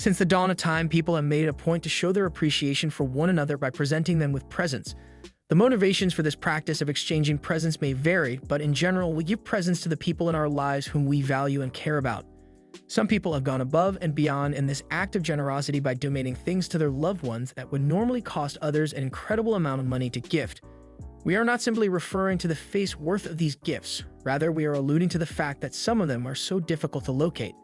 Since the dawn of time, people have made it a point to show their appreciation for one another by presenting them with presents. The motivations for this practice of exchanging presents may vary, but in general, we give presents to the people in our lives whom we value and care about. Some people have gone above and beyond in this act of generosity by donating things to their loved ones that would normally cost others an incredible amount of money to gift. We are not simply referring to the face worth of these gifts, rather we are alluding to the fact that some of them are so difficult to locate.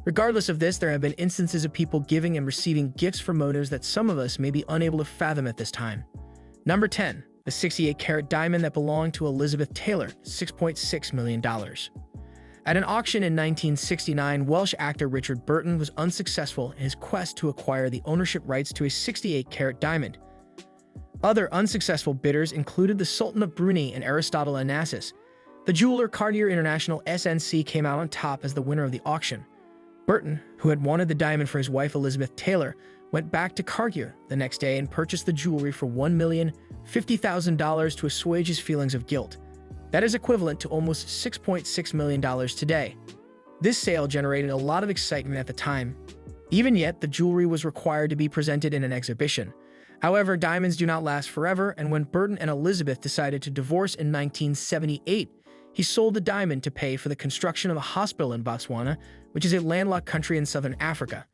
Regardless of this, there have been instances of people giving and receiving gifts for motives that some of us may be unable to fathom at this time. Number 10. The 68-carat diamond that belonged to Elizabeth Taylor, $6.6 million. At an auction in 1969, Welsh actor Richard Burton was unsuccessful in his quest to acquire the ownership rights to a 68-carat diamond. Other unsuccessful bidders included the Sultan of Brunei and Aristotle Onassis. The jeweler Cartier International SNC came out on top as the winner of the auction. Burton, who had wanted the diamond for his wife Elizabeth Taylor, went back to Cartier the next day and purchased the jewelry for $1,050,000 to assuage his feelings of guilt. That is equivalent to almost $6.6 million today. This sale generated a lot of excitement at the time. Even yet, the jewelry was required to be presented in an exhibition. However, diamonds do not last forever, and when Burton and Elizabeth decided to divorce in 1978, he sold the diamond to pay for the construction of a hospital in Botswana, which is a landlocked country in southern Africa.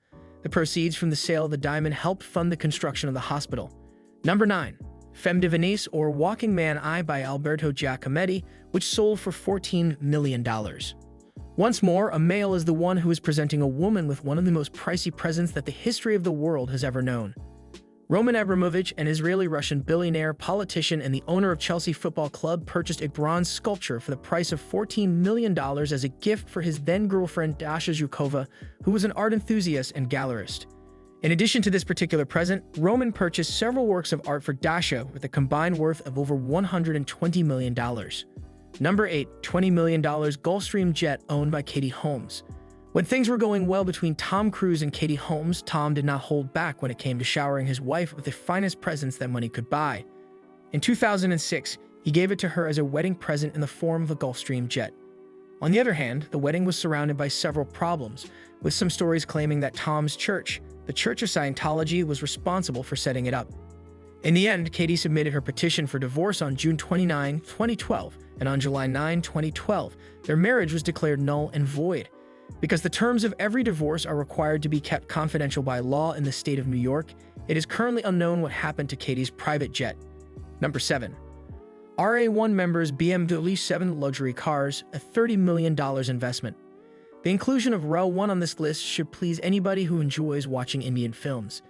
The proceeds from the sale of the diamond helped fund the construction of the hospital. Number 9. Femme de Venise, or Walking Man Eye by Alberto Giacometti, which sold for $14 million. Once more, a male is the one who is presenting a woman with one of the most pricey presents that the history of the world has ever known. Roman Abramovich, an Israeli-Russian billionaire, politician, and the owner of Chelsea Football Club, purchased a bronze sculpture for the price of $14 million as a gift for his then-girlfriend Dasha Zhukova, who was an art enthusiast and gallerist. In addition to this particular present, Roman purchased several works of art for Dasha with a combined worth of over $120 million. Number 8. $20 million Gulfstream jet owned by Katie Holmes. When things were going well between Tom Cruise and Katie Holmes, Tom did not hold back when it came to showering his wife with the finest presents that money could buy. In 2006, he gave it to her as a wedding present in the form of a Gulfstream jet. On the other hand, the wedding was surrounded by several problems, with some stories claiming that Tom's church, the Church of Scientology, was responsible for setting it up. In the end, Katie submitted her petition for divorce on June 29, 2012, and on July 9, 2012, their marriage was declared null and void. Because the terms of every divorce are required to be kept confidential by law in the state of New York, it is currently unknown what happened to Katie's private jet. Number 7. RA1 members BMW 7 luxury cars, a $30 million investment. The inclusion of row 1 on this list should please anybody who enjoys watching Indian films.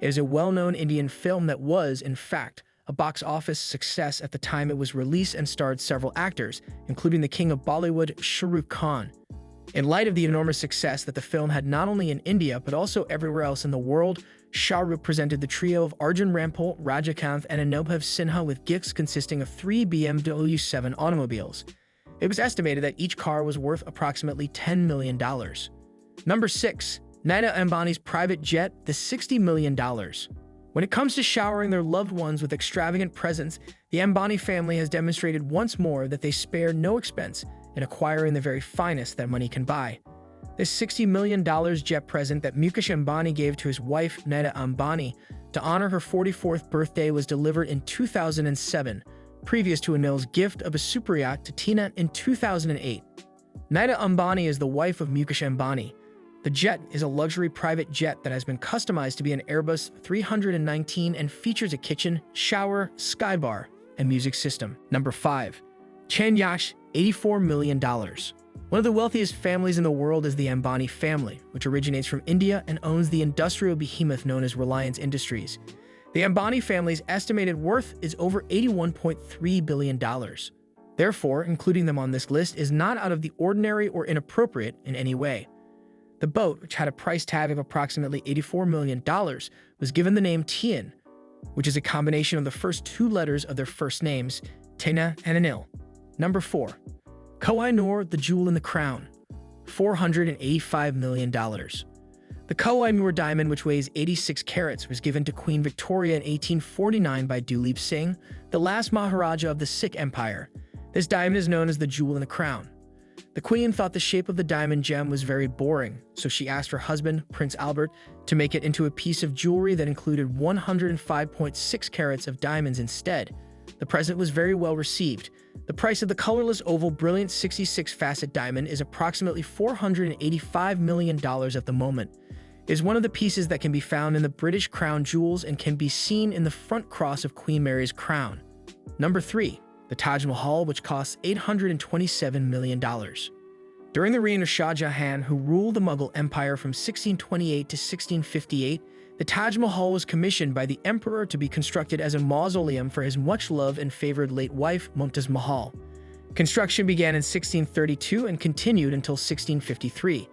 It is a well-known Indian film that was, in fact, a box office success at the time it was released and starred several actors, including the king of Bollywood, Shah Rukh Khan. In light of the enormous success that the film had not only in India but also everywhere else in the world, Shah Rukh presented the trio of Arjun Rampal, Rajakanth, and Anubhav Sinha with gifts consisting of 3 BMW 7 automobiles. It was estimated that each car was worth approximately $10 million. Number 6. Nita Ambani's private jet, the $60 million. When it comes to showering their loved ones with extravagant presents, the Ambani family has demonstrated once more that they spare no expense in acquiring the very finest that money can buy. This $60 million jet present that Mukesh Ambani gave to his wife, Nita Ambani, to honor her 44th birthday was delivered in 2007, previous to Anil's gift of a super yacht to Tina in 2008. Nita Ambani is the wife of Mukesh Ambani. The jet is a luxury private jet that has been customized to be an Airbus 319 and features a kitchen, shower, skybar, and music system. Number 5. Chen Yash, $84 million. One of the wealthiest families in the world is the Ambani family, which originates from India and owns the industrial behemoth known as Reliance Industries. The Ambani family's estimated worth is over $81.3 billion. Therefore, including them on this list is not out of the ordinary or inappropriate in any way. The boat, which had a price tag of approximately $84 million, was given the name Tien, which is a combination of the first 2 letters of their first names, Tina and Anil. Number 4. Koh-i-Noor, the jewel in the crown, $485 million. The Koh-i-Noor diamond, which weighs 86 carats, was given to Queen Victoria in 1849 by Duleep Singh, the last Maharaja of the Sikh Empire. This diamond is known as the jewel in the crown. The queen thought the shape of the diamond gem was very boring, so she asked her husband, Prince Albert, to make it into a piece of jewelry that included 105.6 carats of diamonds instead. The present was very well received. The price of the colorless oval brilliant 66-facet diamond is approximately $485 million at the moment. It is one of the pieces that can be found in the British crown jewels and can be seen in the front cross of Queen Mary's crown. Number 3. The Taj Mahal, which costs $827 million. During the reign of Shah Jahan, who ruled the Mughal Empire from 1628 to 1658, the Taj Mahal was commissioned by the emperor to be constructed as a mausoleum for his much-loved and favored late wife, Mumtaz Mahal. Construction began in 1632 and continued until 1653.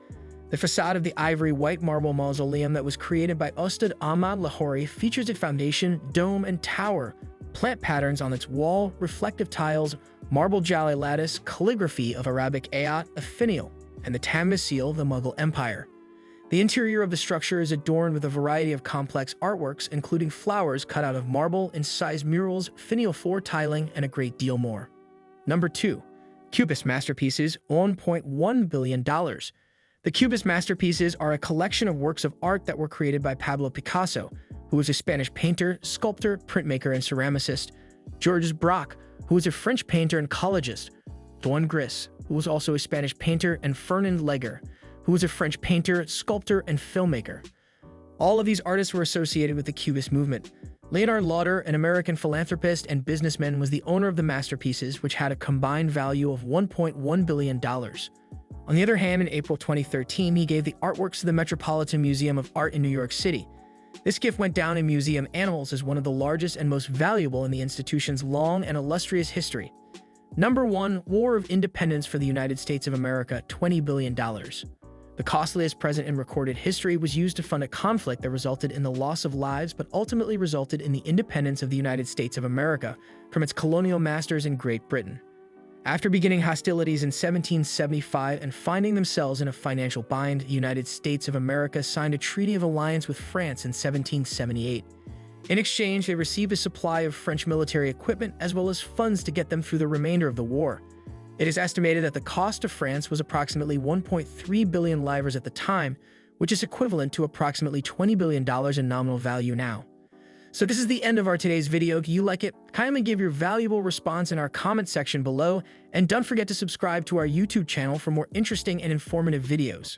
The facade of the ivory white marble mausoleum that was created by Ustad Ahmad Lahori features a foundation, dome, and tower, plant patterns on its wall, reflective tiles, marble jali lattice, calligraphy of Arabic ayat, a finial, and the Tamas seal of the Mughal Empire. The interior of the structure is adorned with a variety of complex artworks, including flowers cut out of marble, incised murals, finial floor tiling, and a great deal more. Number 2. Cubist masterpieces, $1.1 billion. The Cubist masterpieces are a collection of works of art that were created by Pablo Picasso, who was a Spanish painter, sculptor, printmaker, and ceramicist; Georges Braque, who was a French painter and collagist; Juan Gris, who was also a Spanish painter; and Fernand Léger, who was a French painter, sculptor, and filmmaker. All of these artists were associated with the Cubist movement. Leonard Lauder, an American philanthropist and businessman, was the owner of the masterpieces, which had a combined value of $1.1 billion. On the other hand, in April 2013, he gave the artworks to the Metropolitan Museum of Art in New York City. This gift went down in museum annals as one of the largest and most valuable in the institution's long and illustrious history. Number 1. War of Independence for the United States of America, $20 billion. The costliest present in recorded history was used to fund a conflict that resulted in the loss of lives but ultimately resulted in the independence of the United States of America from its colonial masters in Great Britain. After beginning hostilities in 1775 and finding themselves in a financial bind, the United States of America signed a treaty of alliance with France in 1778. In exchange, they received a supply of French military equipment as well as funds to get them through the remainder of the war. It is estimated that the cost to France was approximately 1.3 billion livres at the time, which is equivalent to approximately $20 billion in nominal value now. So this is the end of our today's video. If you like it, kindly give your valuable response in our comment section below, and don't forget to subscribe to our YouTube channel for more interesting and informative videos.